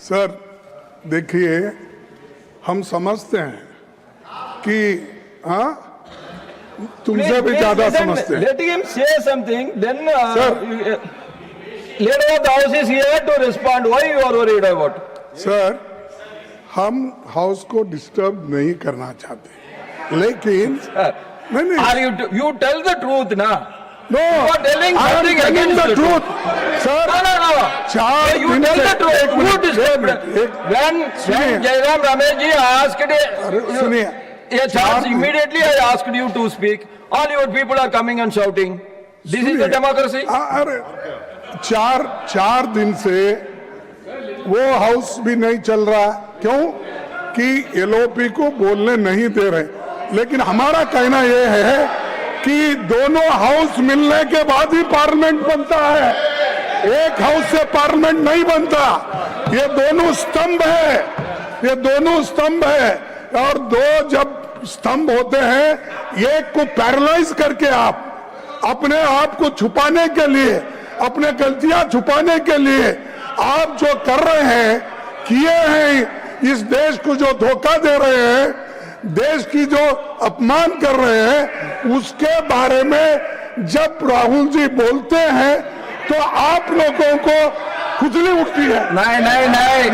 Sir देखिए, हम समझते हैं कि हाँ तुमसे भी ज्यादा समझते हैं। Let him say something, then Sir. leader of the house is here to respond. Why you are worried about? Sir, हम हाउस को डिस्टर्ब नहीं करना चाहते, लेकिन नहीं Are you tell the truth, na? No, You are telling I am something telling against the the truth. Sir No. चार You दिन tell से the truth. एक Who मिनट, disturbed? When सुनिए। Jairam Ramesh ji asked, अरे सुनिए, a chance immediately I asked you to speak. All your people are coming and shouting. This is the सुनिए, democracy. अरे चार दिन से वो हाउस भी नहीं चल रहा, क्यों कि एलओपी को बोलने नहीं दे रहे। लेकिन हमारा कहना ये है कि दोनों हाउस मिलने के बाद ही पार्लियामेंट बनता है, एक हाउस से पार्लियामेंट नहीं बनता। ये दोनों स्तंभ है, ये दोनों स्तंभ है, और दो जब स्तंभ होते हैं, एक को पैरालाइज करके आप अपने आप को छुपाने के लिए, अपने गलतियां छुपाने के लिए आप जो कर रहे हैं, किए हैं, इस देश को जो धोखा दे रहे हैं, देश की जो अपमान कर रहे हैं, उसके बारे में जब राहुल जी बोलते हैं तो आप लोगों को खुजली उठती है। नहीं।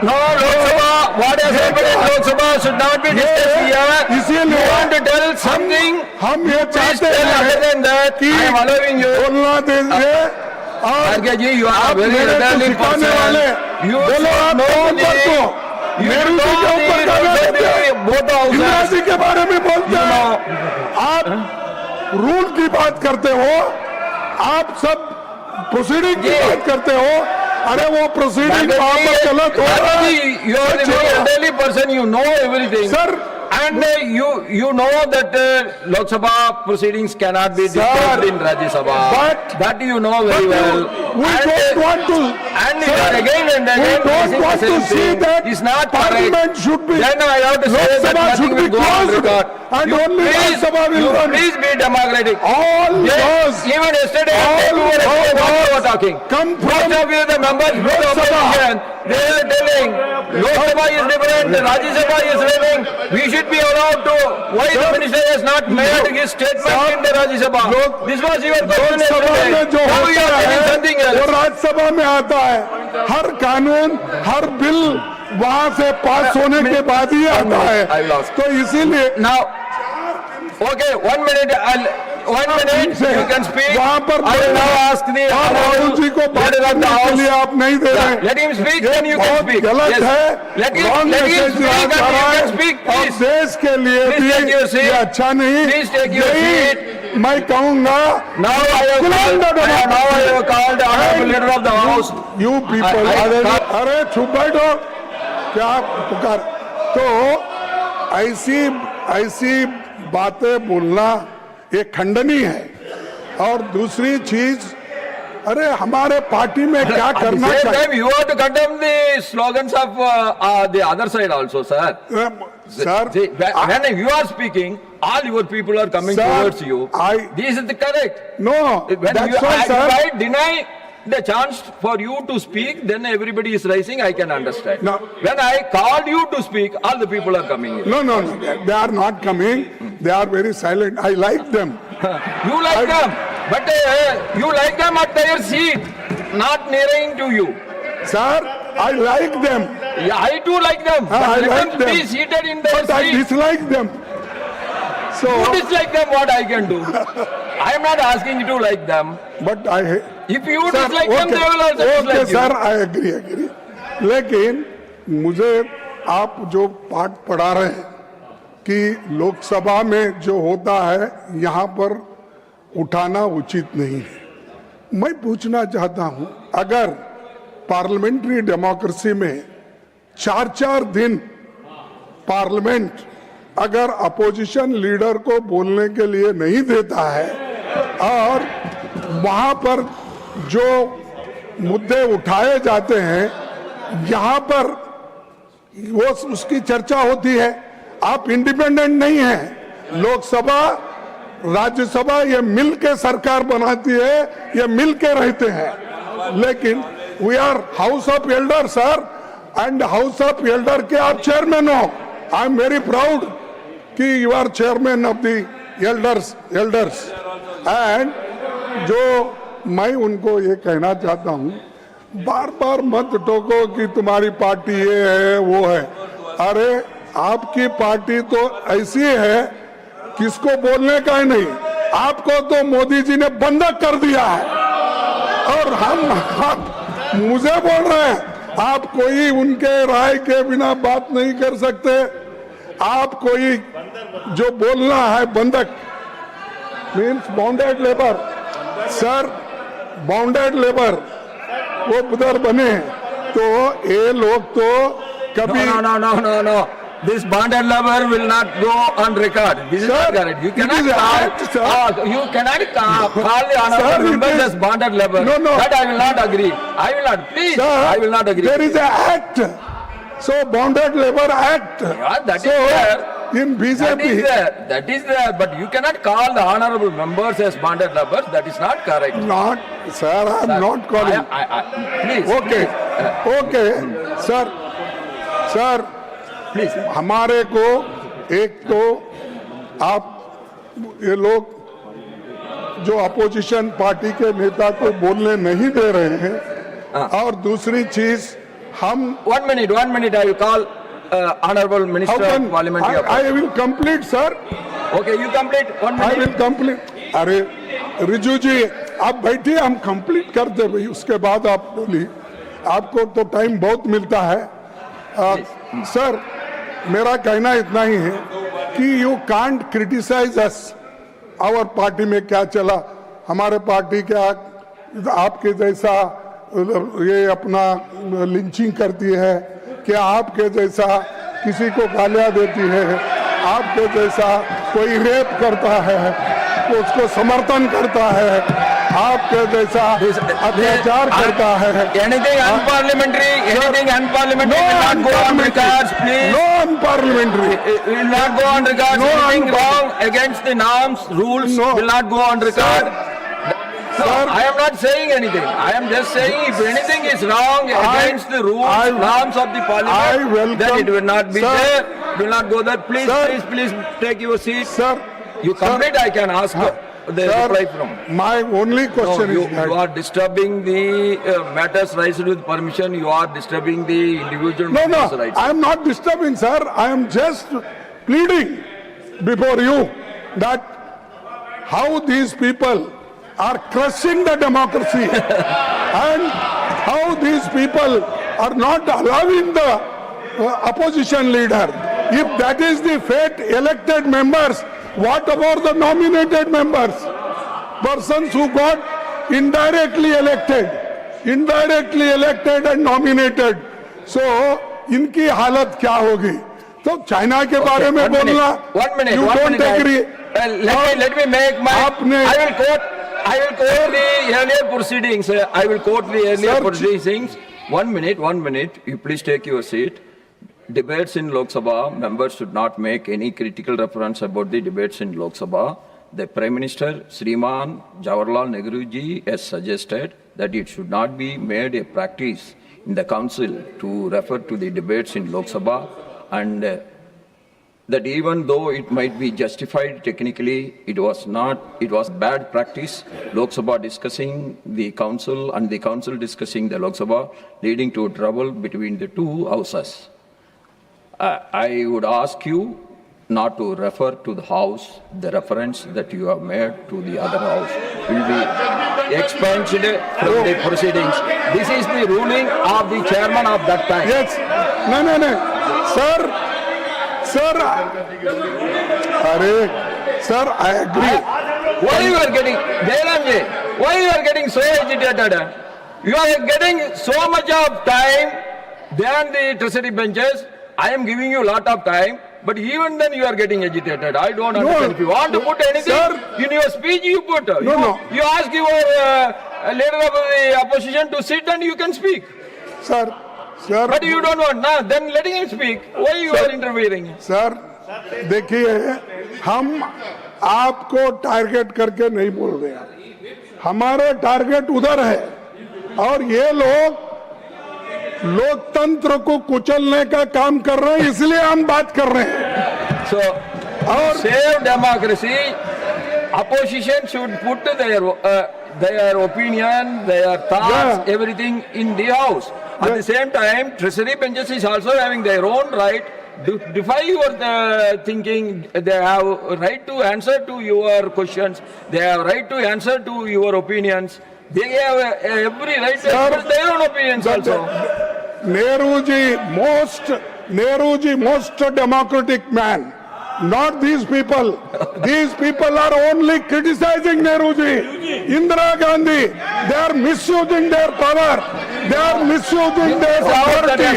No, Lok Sabha, what has happened in Lok Sabha should not be discussed here. इसीलिए You want to tell something? हम ये Please चाहते tell other हैं than that. कि I am allowing you. बोलना दीजिए। और Arge ji, you are आप a very मेरे को elderly सिखाने person. वाले, You बोलो should आप know ऊपर the- को You नेहरू जी know के ऊपर the गाना rules देते हैं, of both houses. युवराज जी के बारे में बोलते You हैं। know. आप रूल की बात करते हो, आप सब प्रोसीडिंग की जी। बात करते हो। अरे वो प्रोसीडिंग वहां पर गलत हो रहा है। You are a very elderly person. You know everything. Sir, And you know that Lok Sabha proceedings cannot be Sir, disturbed in Rajya Sabha. but- that you know very well. we And, don't want to, And you sir, are again and we again don't raising want the to same see thing. that It's not Parliament correct. should be, Then I have to say Lok that Sabha nothing should be will go on closed, record. and You only Lok please, Sabha will you run. please be democratic. all those Even yesterday, all you were those talking. come Most from of you, the members of the Lok Sabha. opposition, they are telling Lok Sabha is different, Rajya Sabha is running. We should be allowed to. Why the minister has not made his statement in the Rajya Sabha? This was your question Lok Sabha में yesterday. जो Now you होता are telling है something वो else. Rajya Sabha में आता है। हर कानून, हर bill वहां से पास होने के बाद ही आता I है। lost. तो इसीलिए Now, okay, 1 minute. 1 minute. You can speak. वहां पर I will now ask the और राहुल जी को बात leader of the करने के house. लिए आप नहीं दे रहे। Let him speak, ये then you can बहुत speak. गलत Yes. है, Let him Wrong speak message and दिया you जा रहा can है, speak, और please. देश के लिए Please भी take your seat. ये अच्छा नहीं। Please take your यही मैं कहूँगा, Now I have called honorable leader of the house. You people, अरे चुप बैठो, क्या पुकार। तो ऐसी बातें बोलना ये खंडनीय है। और दूसरी चीज, अरे हमारे पार्टी में क्या At the करना same चाहिए। time, you have to condemn the slogans of the other side also, sir. Sir, See, when you are speaking, all your people are coming Sir, towards you. I- This is the correct. No When that's you, why if sir, I deny the chance for you to speak, then everybody is rising, I can understand. No. When I called you to speak, all the people are coming in. no, they are not coming. They are very silent. I like them. You like them, but you like them at their seat, not nearing to you. Sir, I like them, Yeah, I too like them, but I let like them be them. seated in their but I seat. dislike them. So, You dislike them, what I can do? I am not asking you to like them. but I If you Sir, dislike them, they will also okay, dislike you. sir, I agree. लेकिन मुझे आप जो पाठ पढ़ा रहे हैं कि लोकसभा में जो होता है यहाँ पर उठाना उचित नहीं है। मैं पूछना चाहता हूँ, अगर पार्लियामेंट्री डेमोक्रेसी में 4-4 दिन पार्लियामेंट अगर अपोजिशन लीडर को बोलने के लिए नहीं देता है और वहाँ पर जो मुद्दे उठाए जाते हैं यहाँ पर वो उसकी चर्चा होती है, आप इंडिपेंडेंट नहीं हैं। लोकसभा, राज्यसभा ये मिल के सरकार बनाती है, ये मिल के रहते हैं। लेकिन we are house of elder sir, and house of elder के आप चेयरमैन हो. आई एम वेरी प्राउड कि you are chairman of the elders. And जो मैं उनको ये कहना चाहता हूँ, बार बार मत टोको कि तुम्हारी पार्टी ये है वो है. अरे आपकी पार्टी तो ऐसी है किसको बोलने का ही नहीं. आपको तो मोदी जी ने बंधक कर दिया है और आप मुझे बोल रहे हैं. आप कोई उनके राय के बिना बात नहीं कर सकते. आप कोई जो बोलना है बंधक means bounded labour. Sir bounded labour वो उधर बने तो ये लोग तो कभी No. This bonded labor will not go on record. This is not correct. You cannot call. You cannot call the honorable members as bonded labor. No. That I will not agree. I will not. Please, Sir, I will not agree. There is an act. So Bonded Labor Act. Yeah, that so, is there. In BJP. That is there. But you cannot call the honorable members as bonded laborers. That is not correct. Not, sir. I am not calling. Please. Okay. Okay, sir. Please. हमारे को एक तो आप ये लोग जो opposition party के नेता को बोलने नहीं दे रहे हैं और दूसरी चीज हम 1 minute I will call honorable minister of parliamentary affairs. I will complete, sir. Okay, you complete 1 minute. I will complete. अरे रिजू जी आप बैठिए, हम कंप्लीट कर दे भाई, उसके बाद आप बोलिए. आपको तो टाइम बहुत मिलता है. सर मेरा कहना इतना ही है कि you can't criticise us. Our party में क्या चला, हमारे पार्टी क्या आपके जैसा ये अपना लिंचिंग करती है, क्या आपके जैसा किसी को गालियां देती है, आपके जैसा कोई रेप करता है तो उसको समर्थन करता है, आपके जैसा अत्याचार करता है. Anything unparliamentary will not go on records, please. No unparliamentary. Will not go on records. Anything wrong against the norms, rules will not go on record. Sir, I am not saying anything. I am just saying if anything is wrong against the rules, norms of the parliament, then it will not be there. It will not go there. Please take your seat. Sir, you complete. I can ask the reply from. My only question No, is that you are disturbing the matters raised with permission. You are disturbing the individual members' rights. I am not disturbing, sir. I am just pleading before you that how these people are crushing the democracy and how these people are not allowing the opposition leader. If that is the fate, elected members, what about the nominated members? Persons who got indirectly elected and nominated. So, इनकी हालत क्या होगी? तो China के बारे में बोलना, you don't agree. Let me make my. I will quote the earlier proceedings. I will quote the earlier proceedings. 1 minute. You please take your seat. Debates in Lok Sabha, members should not make any critical reference about the debates in Lok Sabha. The Prime Minister, Sriman Jawaharlal Nehru ji, has suggested that it should not be made a practice in the council to refer to the debates in Lok Sabha, and that even though it might be justified technically, it was bad practice. Lok Sabha discussing the council and the council discussing the Lok Sabha, leading to trouble between the two houses. I would ask you not to refer to the house. The reference that you have made to the other house will be expunged from the proceedings. This is the ruling of the chairman of that time. Yes. No. Sir, I agree. Why you are getting, Jairamji, why you are getting so agitated? You are getting so much of time than the treasury benches. I am giving you a lot of time, but even then you are getting agitated. I don't understand. If you want to put anything in your speech, you put. You ask your leader of the opposition to sit and you can speak. Sir. But you don't want. Now, then letting him speak. Why you are interfering? Sir, देखिए हम आपको target करके नहीं बोल रहे हैं. हमारे target उधर है और ये लोग लोकतंत्र को कुचलने का काम कर रहे हैं, इसलिए हम बात कर रहे हैं। So, और save democracy, opposition should put their opinion, their thoughts, Yeah. everything in the house. At the same time, treasury benches is also having their own right to defy your thinking. They have right to answer to your questions. They have right to answer to your opinions. They have every right to Sir, express their own opinions also. Nehru ji, most democratic man. Not these people. These people are only criticizing Nehru ji. Indira Gandhi, they are misusing their power. They are misusing their authority.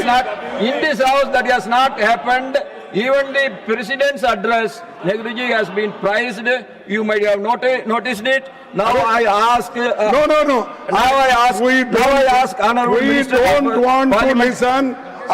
In this house that has not happened. Even the president's address, Nehruji has been praised. You might have noticed it. Now I ask. No. Now I ask. We Now I ask Honorable we Minister don't of want to Parliament. listen.